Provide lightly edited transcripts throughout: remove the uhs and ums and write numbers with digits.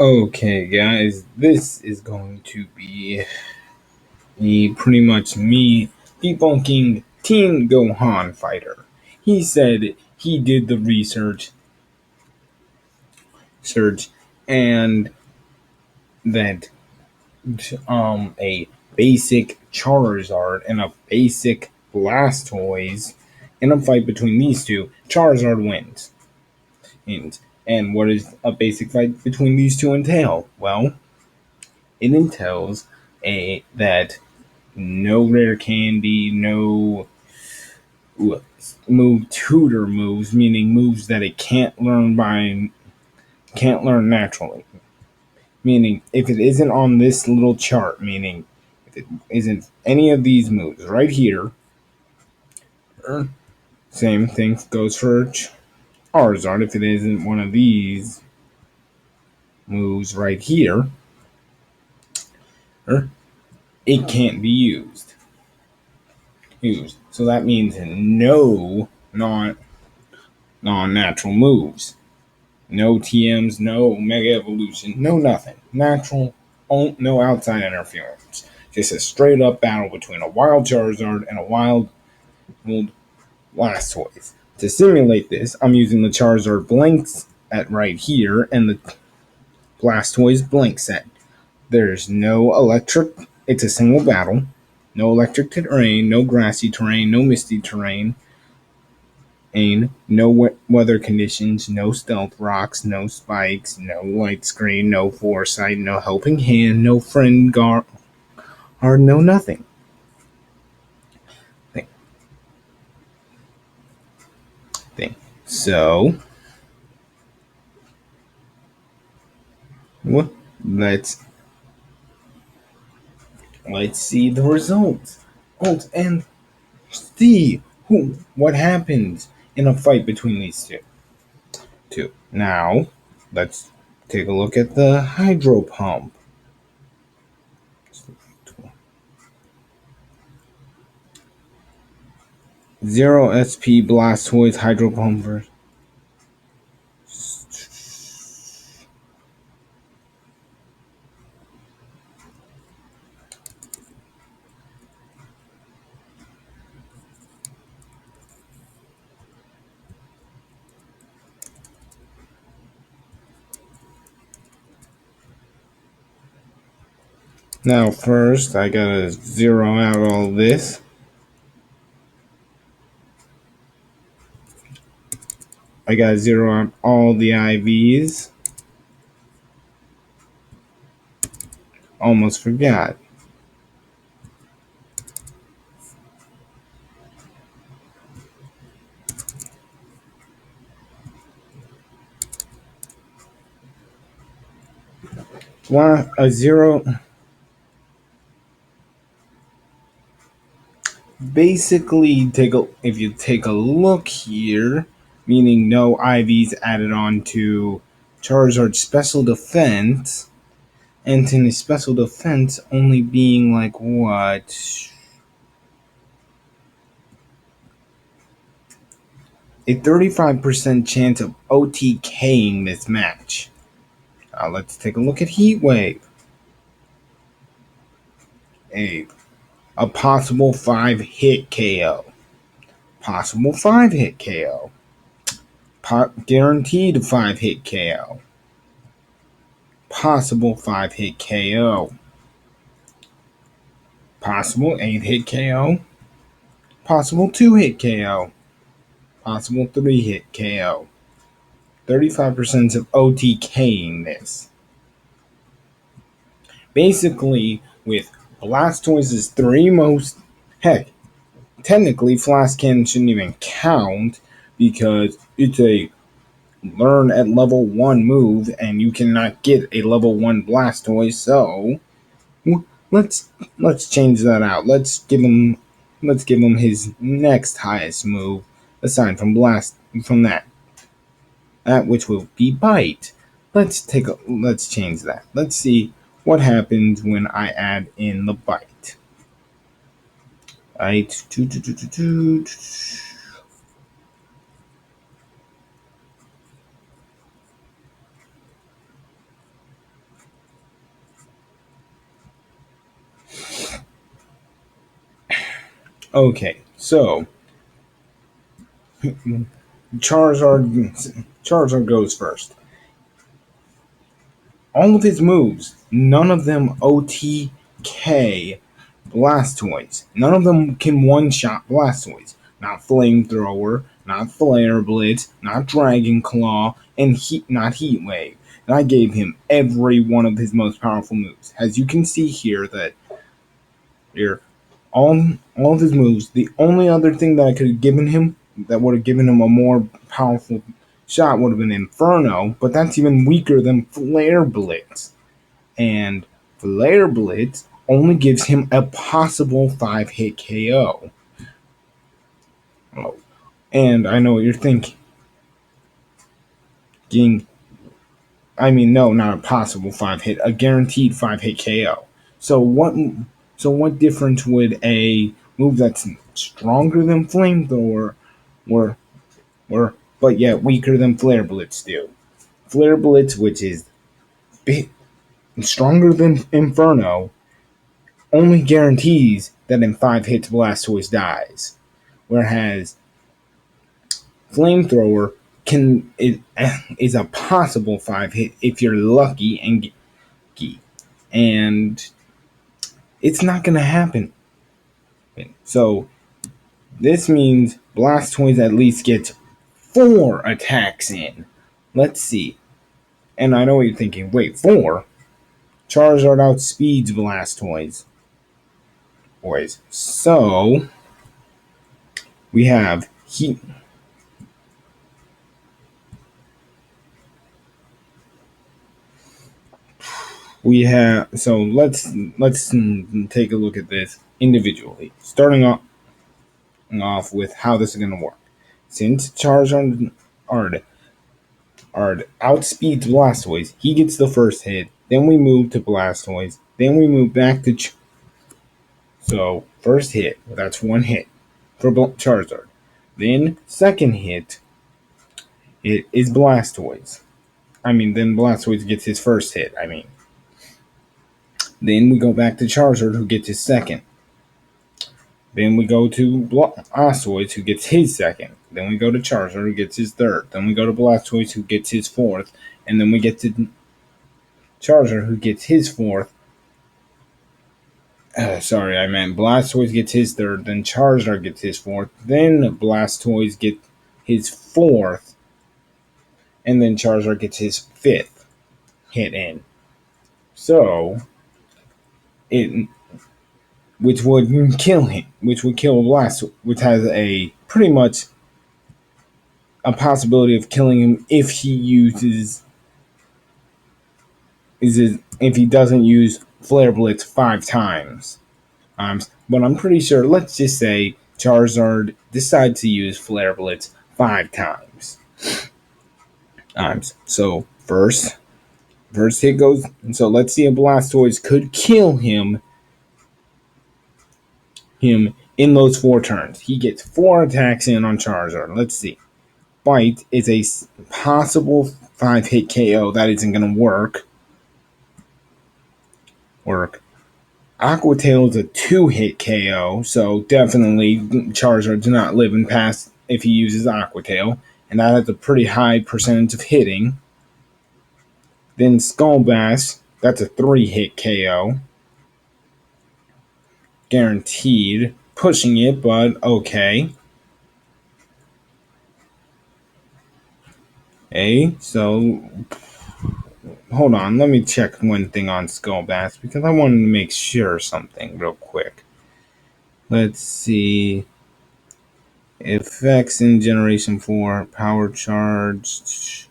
Okay, guys, this is going to be pretty much me debunking Teen Gohan Fighter. He said he did the research and that a basic Charizard and a basic Blastoise in a fight between these two, Charizard wins. And what does a basic fight between these two entail? Well, it entails a that no rare candy, no move tutor moves, meaning moves that it can't learn naturally. Meaning if it isn't on this little chart, meaning if it isn't any of these moves right here, same thing goes for Charizard. If it isn't one of these moves right here, it can't be used. So that means no non-natural moves. No TMs, no Mega Evolution, no nothing. Natural, no outside interference. Just a straight up battle between a wild Charizard and a wild Blastoise. To simulate this, I'm using the Charizard blanks at right here and the Blastoise blank set. There's no electric, it's a single battle. No electric terrain, no grassy terrain, no misty terrain, no weather conditions, no stealth rocks, no spikes, no light screen, no foresight, no helping hand, no friend guard, or no nothing. Thing. So, let's see the results. And see what happens in a fight between these two. Now, let's take a look at the hydro pump. Zero SP Blastoise hydro pump version. Now, first, I gotta zero out all this. I gotta zero out all the IVs. Almost forgot. A zero. Basically, if you take a look here, meaning no IVs added on to Charizard's special defense, and in his special defense only being like what? A 35% chance of OTKing this match. Let's take a look at Heat Wave. A possible 5-hit KO. Possible 5-hit KO. Guaranteed 5-hit KO. Possible 5-hit KO. Possible 8-hit KO. Possible 2-hit KO. Possible 3-hit KO. 35% of OTKing this. Basically, with Blastoise's three most... Heck, technically, Flash Cannon shouldn't even count because it's a learn at level 1 move and you cannot get a level 1 Blastoise, so let's change that out. Let's give him his next highest move aside from that which will be Bite. Let's change that. Let's see what happens when I add in the Bite. Right. Okay, so Charizard goes first. All of his moves, none of them OTK Blastoise. None of them can one-shot Blastoise. Not Flamethrower, not Flare Blitz, not Dragon Claw, and not Heat Wave. And I gave him every one of his most powerful moves. As you can see here, all of his moves. The only other thing that I could have given him that would have given him a more powerful shot would have been Inferno, but that's even weaker than Flare Blitz. And Flare Blitz only gives him a possible 5-hit KO. Oh. And I know what you're thinking. I mean, no, not a possible 5-hit, a guaranteed 5-hit KO. So what difference would a move that's stronger than Flamethrower or but yet weaker than Flare Blitz do? Flare Blitz, which is stronger than Inferno, only guarantees that in 5 hits Blastoise dies. Whereas Flamethrower is a possible 5-hit if you're lucky and and it's not going to happen. So this means Blastoise at least gets 4 attacks in. Let's see. And I know what you're thinking. Wait, 4? Charizard outspeeds Blastoise. Boys. So we have let's take a look at this individually. Starting off with how this is going to work. Since Charizard outspeeds Blastoise, he gets the first hit. Then we move to Blastoise. Then we move back to so first hit, that's 1 hit for Charizard. Then second hit, it is Blastoise. Then Blastoise gets his first hit. Then we go back to Charizard, who gets his second. Then we go to Blastoise, who gets his second. Then we go to Charizard, who gets his third. Then we go to Blastoise, who gets his fourth. And then we get to Charizard, who gets his fourth. Sorry, I meant Blastoise gets his third. Then Charizard gets his fourth. Then Blastoise gets his fourth. And then Charizard gets his fifth hit in. So, which would kill him, which would kill Blastoise, which has a pretty much a possibility of killing him if he doesn't use Flare Blitz 5 times. But I'm pretty sure, let's just say Charizard decides to use Flare Blitz 5 times. So first hit goes, so let's see if Blastoise could kill him in those 4 turns. He gets 4 attacks in on Charizard. Let's see. Bite is a possible 5-hit KO. That isn't going to work. Aqua Tail is a 2-hit KO, so definitely Charizard does not live in past if he uses Aqua Tail, and that has a pretty high percentage of hitting. Then Skull Bash, that's a 3-hit KO. Guaranteed. Pushing it, but okay. So hold on, let me check one thing on Skull Bash because I wanted to make sure something real quick. Let's see. Effects in Generation 4, Power Charge.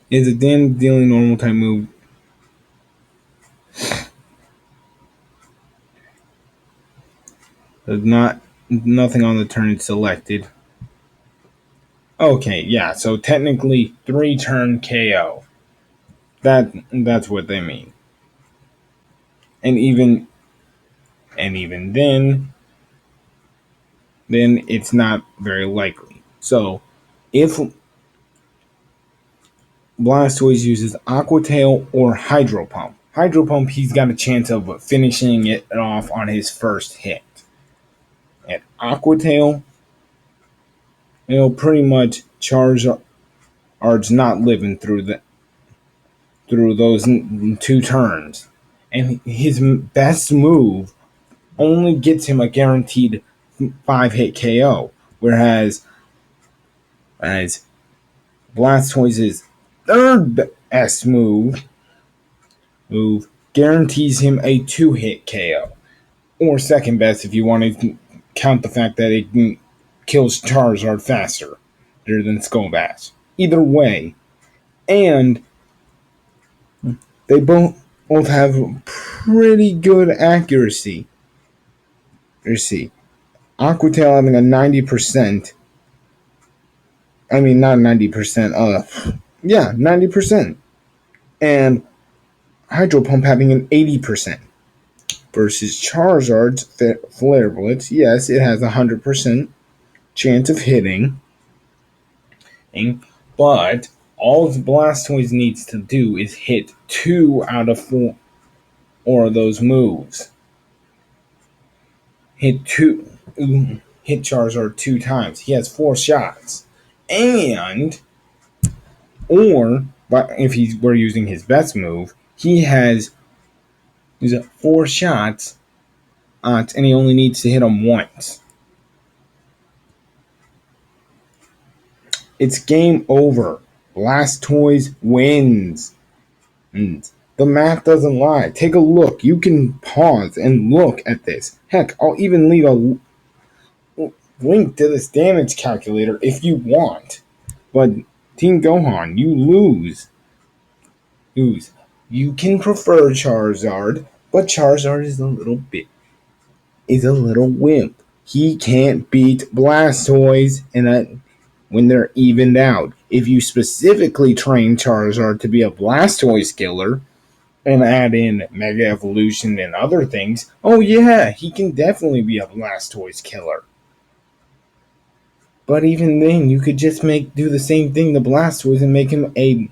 Is a then dealing normal type move. There's nothing on the turn selected. Okay, yeah, so technically 3-turn KO. That's what they mean. And even then it's not very likely. So if Blastoise uses Aqua Tail or Hydro Pump. Hydro Pump, he's got a chance of finishing it off on his first hit. And Aqua Tail, it'll pretty much Charizard's not living through those 2 turns. And his best move only gets him a guaranteed 5-hit KO, whereas Blastoise's third best move guarantees him a 2-hit KO, or second best if you want to count the fact that it kills Charizard faster than Skull Bash. Either way, and they both have pretty good accuracy. Let's see. Aquatail having a 90%. I mean, not 90%. Yeah, 90%. And Hydro Pump having an 80%. Versus Charizard's Flare Blitz. Yes, it has a 100% chance of hitting. But all Blastoise needs to do is hit 2 out of 4 of those moves. Hit Charizard 2 times. He has 4 shots. And, but if he were using his best move, he has 4 shots, and he only needs to hit him once. It's game over. Blastoise wins. And the math doesn't lie. Take a look. You can pause and look at this. Heck, I'll even leave a link to this damage calculator if you want. But Team Gohan, you lose. You can prefer Charizard, but Charizard is a little wimp. He can't beat Blastoise when they're evened out. If you specifically train Charizard to be a Blastoise killer and add in Mega Evolution and other things, oh yeah, he can definitely be a Blastoise killer. But even then, you could just do the same thing to Blastoise and make him a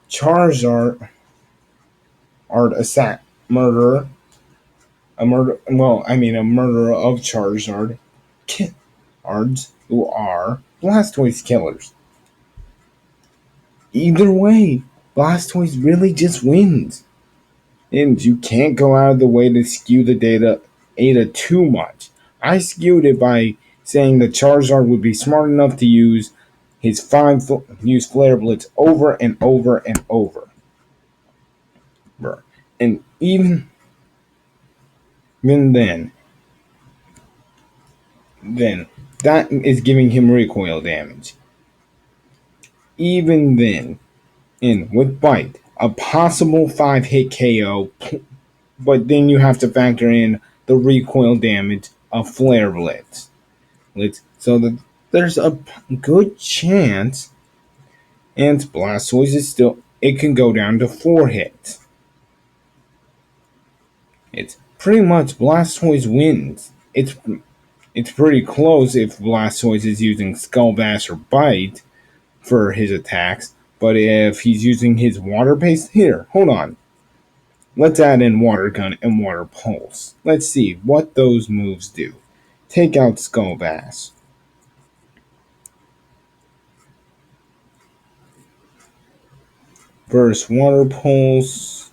Charizard murderer. A murderer of Charizard who are Blastoise killers. Either way, Blastoise really just wins. And you can't go out of the way to skew the data too much. I skewed it by saying that Charizard would be smart enough to use Flare Blitz over and over and over. And even then that is giving him recoil damage. Even then, and with Bite, a possible 5-hit KO, but then you have to factor in the recoil damage of Flare Blitz. So that there's a good chance, and Blastoise it can go down to 4 hits. It's pretty much Blastoise wins. It's pretty close if Blastoise is using Skull Bash or Bite for his attacks, but if he's using his Water Paste, here, hold on. Let's add in Water Gun and Water Pulse. Let's see what those moves do. Take out Skull Bash. Burst Water Pulse.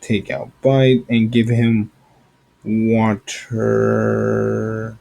Take out Bite and give him Water.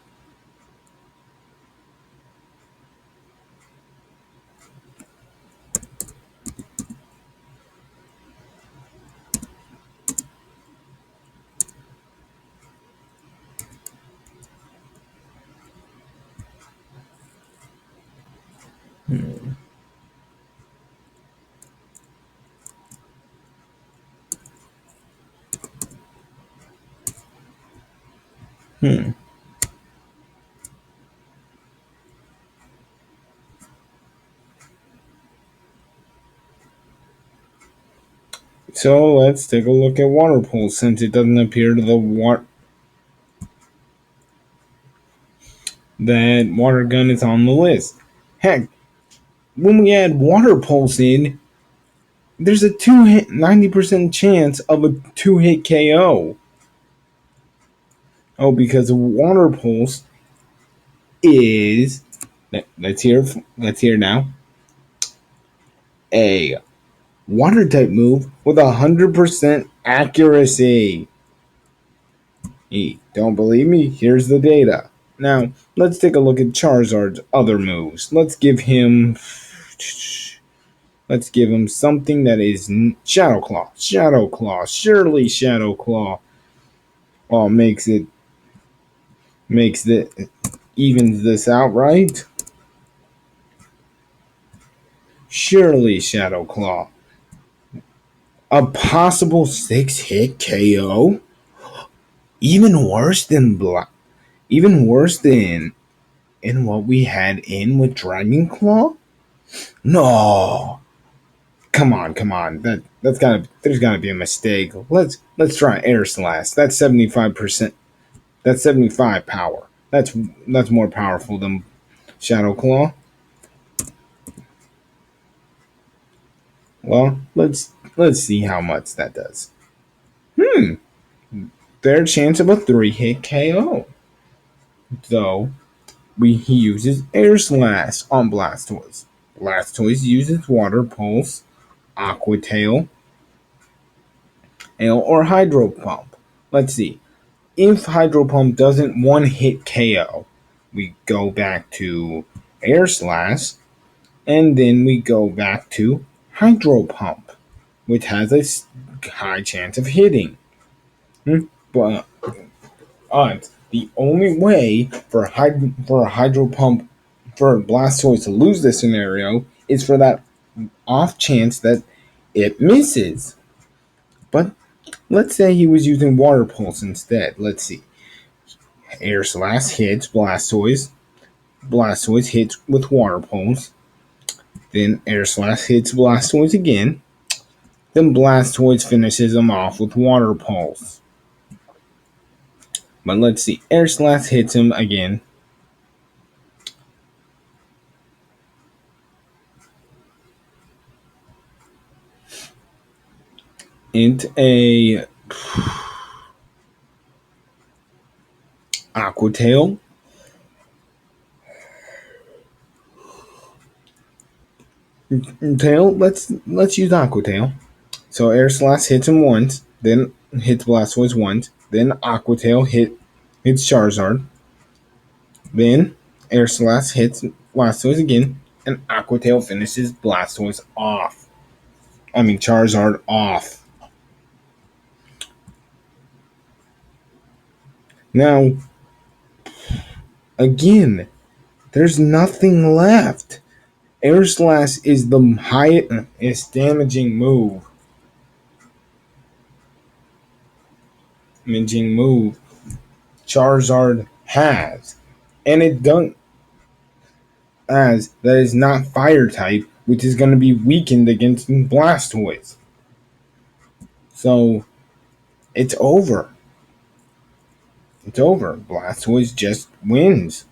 So let's take a look at Water Pulse since it doesn't appear to that Water Gun is on the list. Heck, When we add Water Pulse in, there's a 90% chance of a 2-hit KO. Oh, because Water Pulse is, let's hear now, a water type move with 100% accuracy. Don't believe me? Here's the data. Now, let's take a look at Charizard's other moves. Let's give him something that is Shadow Claw. Shadow Claw. Surely Shadow Claw. Oh, evens this out, right? Surely Shadow Claw. A possible 6-hit KO? Even worse than even worse than in what we had in with Dragon Claw? No. Come on. There's gotta be a mistake. Let's try Air Slash. That's 75%. That's 75 power. That's more powerful than Shadow Claw. Well, let's see how much that does. Their chance of a 3-hit KO. Though he uses Air Slash on Blastoise. Blastoise uses Water Pulse, Aqua Tail, or Hydro Pump. Let's see. If Hydro Pump doesn't one-hit KO, we go back to Air Slash, and then we go back to Hydro Pump, which has a high chance of hitting. But the only way for a Hydro Pump for Blastoise to lose this scenario is for that off chance that it misses. But let's say he was using Water Pulse instead. Let's see. Air Slash hits Blastoise. Blastoise hits with Water Pulse. Then Air Slash hits Blastoise again. Then Blastoise finishes him off with Water Pulse. But let's see. Air Slash hits him again. Into a Aqua Tail. Let's use Aqua Tail. So Air Slash hits him once, then hits Blastoise once, then Aqua Tail hits Charizard, then Air Slash hits Blastoise again, and Aqua Tail finishes Blastoise off. Charizard off. Now, again, there's nothing left. Air Slash is the highest damaging move. Charizard has. And it don't as that is not fire type, which is going to be weakened against Blastoise. So it's over. It's over. Blastoise just wins.